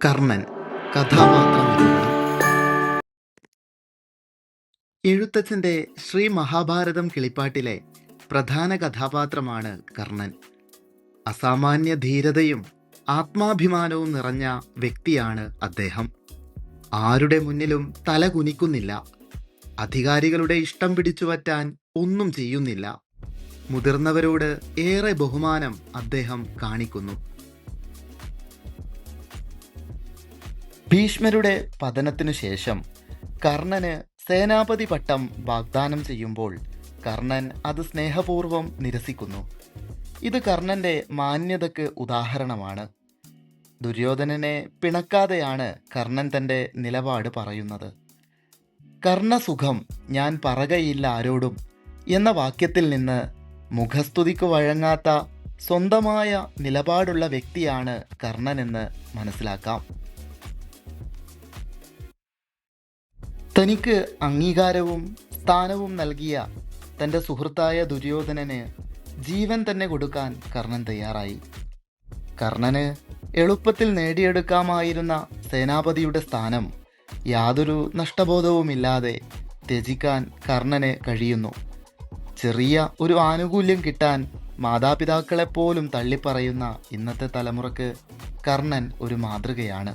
കർണൻ കഥാപാത്ര നിരൂപണം. എഴുത്തച്ഛൻ്റെ ശ്രീ മഹാഭാരതം കിളിപ്പാട്ടിലെ പ്രധാന കഥാപാത്രമാണ് കർണൻ. അസാമാന്യ ധീരതയും ആത്മാഭിമാനവും നിറഞ്ഞ വ്യക്തിയാണ് അദ്ദേഹം. ആരുടെ മുന്നിലും തല കുനിക്കുന്നില്ല. അധികാരികളുടെ ഇഷ്ടം പിടിച്ചു പറ്റാൻ ഒന്നും ചെയ്യുന്നില്ല. മുതിർന്നവരോട് ഏറെ ബഹുമാനം അദ്ദേഹം കാണിക്കുന്നു. ഭീഷ്മരുടെ പതനത്തിനു ശേഷം കർണന് സേനാപതി പട്ടം വാഗ്ദാനം ചെയ്യുമ്പോൾ കർണൻ അത് സ്നേഹപൂർവ്വം നിരസിക്കുന്നു. ഇത് കർണന്റെ മാന്യതയ്ക്ക് ഉദാഹരണമാണ്. ദുര്യോധനനെ പിണക്കാതെയാണ് കർണൻ തൻ്റെ നിലപാട് പറയുന്നത്. കർണസുഖം ഞാൻ പറകയില്ല ആരോടും എന്ന വാക്യത്തിൽ നിന്ന് മുഖസ്തുതിക്ക് വഴങ്ങാത്ത സ്വന്തമായ നിലപാടുള്ള വ്യക്തിയാണ് കർണനെന്ന് മനസ്സിലാക്കാം. തനിക്ക് അംഗീകാരവും സ്ഥാനവും നൽകിയ തൻ്റെ സുഹൃത്തായ ദുര്യോധനന് ജീവൻ തന്നെ കൊടുക്കാൻ കർണൻ തയ്യാറായി. കർണന് എളുപ്പത്തിൽ നേടിയെടുക്കാമായിരുന്ന സേനാപതിയുടെ സ്ഥാനം യാതൊരു നഷ്ടബോധവുമില്ലാതെ ത്യജിക്കാൻ കർണന് കഴിയുന്നു. ചെറിയ ഒരു ആനുകൂല്യം കിട്ടാൻ മാതാപിതാക്കളെപ്പോലും തള്ളിപ്പറയുന്ന ഇന്നത്തെ തലമുറക്ക് കർണൻ ഒരു മാതൃകയാണ്.